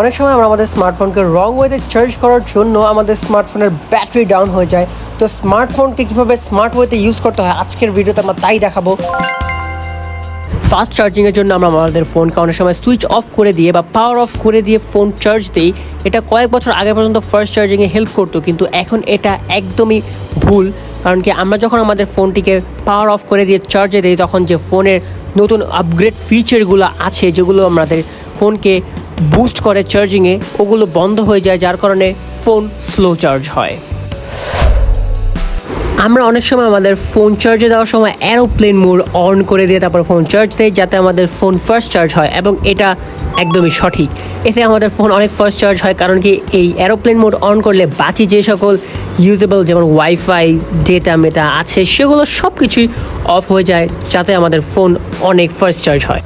অনেক সময় আমরা আমাদের স্মার্টফোনকে রং ওয়েতে চার্জ করার জন্য আমাদের স্মার্টফোনের ব্যাটারি ডাউন হয়ে যায়। তো স্মার্টফোনকে কীভাবে স্মার্ট ওয়েতে ইউজ করতে হয় আজকের ভিডিওতে আমরা তাই দেখাবো। ফাস্ট চার্জিংয়ের জন্য আমরা আমাদের ফোনকে অনেক সময় সুইচ অফ করে দিয়ে বা পাওয়ার অফ করে দিয়ে ফোন চার্জ দিই। এটা কয়েক বছর আগে পর্যন্ত ফাস্ট চার্জিংয়ে হেল্প করতো, কিন্তু এখন এটা একদমই ভুল। কারণ কি আমরা যখন আমাদের ফোনটিকে পাওয়ার অফ করে দিয়ে চার্জে দিই তখন যে ফোনের নতুন আপগ্রেড ফিচারগুলো আছে যেগুলো আমাদের ফোনকে বুস্ট করে চার্জিংয়ে, ওগুলো বন্ধ হয়ে যায়, যার কারণে ফোন স্লো চার্জ হয়। আমরা অনেক সময় আমাদের ফোন চার্জে দেওয়ার সময় এরোপ্লেন মোড অন করে দিয়ে তারপর ফোন চার্জ দেয় যাতে আমাদের ফোন ফার্স্ট চার্জ হয়, এবং এটা একদমই সঠিক। এতে আমাদের ফোন অনেক ফার্স্ট চার্জ হয়, কারণ কি এই এরোপ্লেন মোড অন করলে বাকি যে সকল ইউজেবল যেমন ওয়াইফাই ডেটা মেটা আছে সেগুলো সব কিছুই অফ হয়ে যায়, যাতে আমাদের ফোন অনেক ফার্স্ট চার্জ হয়।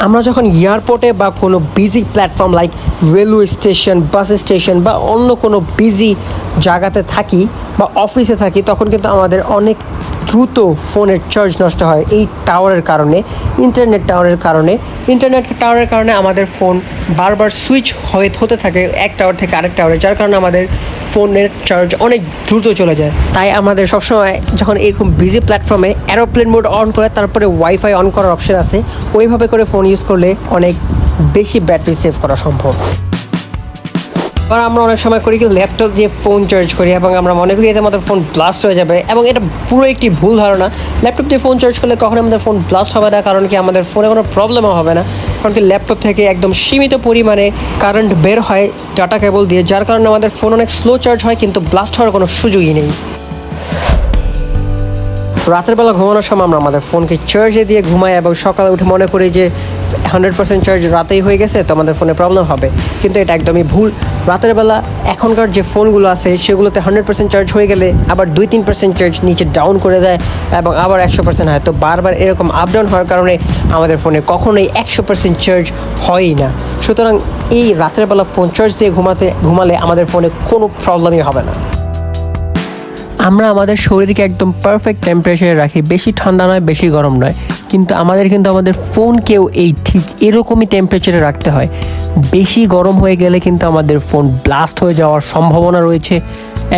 আমরা যখন এয়ারপোর্টে বা কোনো busy platform like railway station, bus station বা অন্য কোনো বিজি জায়গাতে থাকি বা অফিসে থাকি, তখন কিন্তু আমাদের অনেক দ্রুত ফোনের চার্জ নষ্ট হয় এই টাওয়ারের কারণে, ইন্টারনেট টাওয়ারের কারণে আমাদের ফোন বারবার সুইচ হতে থাকে এক টাওয়ার থেকে আরেক টাওয়ারে, যার কারণে আমাদের ফোনের চার্জ অনেক দ্রুত চলে যায়। তাই আমাদের সবসময় যখন এরকম বিজি প্ল্যাটফর্মে এরোপ্লেন মোড অন করে তারপরে ওয়াইফাই অন করার অপশন আছে, ওইভাবে করে ফোন ইউজ করলে অনেক বেশি ব্যাটারি সেভ করা সম্ভব। আর আমরা অনেক সময় করি কি ল্যাপটপ দিয়ে ফোন চার্জ করি এবং আমরা মনে করি এতে আমাদের ফোন ব্লাস্ট হয়ে যাবে, এবং এটা পুরো একটি ভুল ধারণা। ল্যাপটপ দিয়ে ফোন চার্জ করলে কখনো আমাদের ফোন ব্লাস্ট হবে না, কারণ কি আমাদের ফোনে কোনো প্রবলেমও হবে না, কারণ কি ল্যাপটপ থেকে একদম সীমিত পরিমাণে কারেন্ট বের হয় ডাটা কেবল দিয়ে, যার কারণে আমাদের ফোন অনেক স্লো চার্জ হয়, কিন্তু ব্লাস্ট হওয়ার কোনো সুযোগই নেই। রাতের বেলা ঘুমানোর সময় আমরা আমাদের ফোনকে চার্জে দিয়ে ঘুমাই এবং সকালে উঠে মনে করি যে 100% চার্জ রাতেই হয়ে গেছে, তো আমাদের ফোনে প্রবলেম হবে, কিন্তু এটা একদমই ভুল। রাতের বেলা এখনকার যে ফোনগুলো আছে সেগুলোতে 100% চার্জ হয়ে গেলে আবার 2-3% চার্জ নিচে ডাউন করে দেয় এবং আবার 100% হয়। তো বারবার এরকম আপ ডাউন হওয়ার কারণে আমাদের ফোনে কখনোই 100% চার্জ হয়ই না। সুতরাং এই রাতের বেলা ফোন চার্জ দিয়ে ঘুমালে আমাদের ফোনে কোনো প্রবলেমই হবে না। আমরা আমাদের শরীরকে একদম পারফেক্ট টেম্পারেচারে রাখি, বেশি ঠান্ডা নয়, বেশি গরম নয়, কিন্তু আমাদের ফোনকেও এই ঠিক এরকমই টেম্পারেচারে রাখতে হয়। বেশি গরম হয়ে গেলে কিন্তু আমাদের ফোন ব্লাস্ট হয়ে যাওয়ার সম্ভাবনা রয়েছে,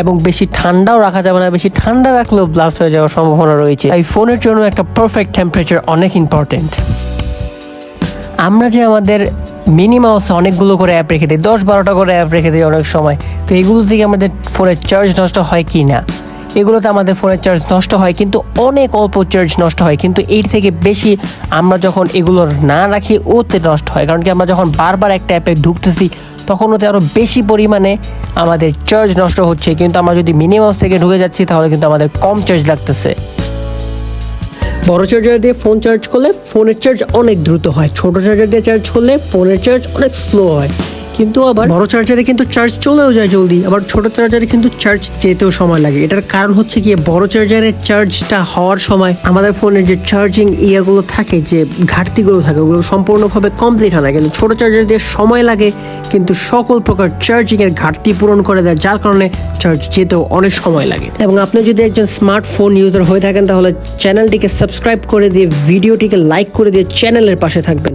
এবং বেশি ঠান্ডাও রাখা যাবে না, বেশি ঠান্ডা রাখলেও ব্লাস্ট হয়ে যাওয়ার সম্ভাবনা রয়েছে। তাই ফোনের জন্য একটা পারফেক্ট টেম্পারেচার অনেক ইম্পর্টেন্ট। আমরা যে আমাদের মিনিমামে অনেকগুলো করে অ্যাপ রেখে দিই, 10-12টা করে অ্যাপ রেখে দিই অনেক সময়, তো এগুলো থেকে আমাদের ফোনের চার্জ নষ্ট হয় কি না? এগুলোতে আমাদের ফোনের চার্জ নষ্ট হয়, কিন্তু অনেক অল্প চার্জ নষ্ট হয়, কিন্তু এর থেকে বেশি আমরা যখন এগুলো না রাখি ওতে নষ্ট হয়, কারণ কি আমরা যখন বারবার একটা অ্যাপে ঢুকতেছি তখন ওতে আরও বেশি পরিমাণে আমাদের চার্জ নষ্ট হচ্ছে, কিন্তু আমরা যদি মিনিমাম থেকে ঢুকে যাচ্ছি তাহলে কিন্তু আমাদের কম চার্জ লাগতেছে। বড় চার্জার দিয়ে ফোন চার্জ করলে ফোনের চার্জ অনেক দ্রুত হয়, ছোট চার্জার দিয়ে চার্জ করলে ফোনের চার্জ অনেক স্লো হয়। কিন্তু আবার বড় চার্জারে কিন্তু চার্জ চলেও যায় জলদি, আবার ছোট চার্জারে কিন্তু চার্জ যেতেও সময় লাগে। এটার কারণ হচ্ছে কি, বড় চার্জারের চার্জটা হওয়ার সময় আমাদের ফোনের যে চার্জিং ইয়াগুলো থাকে, যে ঘাটতিগুলো থাকে, ওগুলো সম্পূর্ণভাবে কমপ্লিট হয় না, কিন্তু ছোট চার্জার দিয়ে সময় লাগে কিন্তু সকল প্রকার চার্জিংয়ের ঘাটতি পূরণ করে দেয়, যার কারণে চার্জ যেতেও অনেক সময় লাগে। এবং আপনি যদি একজন স্মার্টফোন ইউজার হয়ে থাকেন তাহলে চ্যানেলটিকে সাবস্ক্রাইব করে দিয়ে ভিডিওটিকে লাইক করে দিয়ে চ্যানেলের পাশে থাকবেন।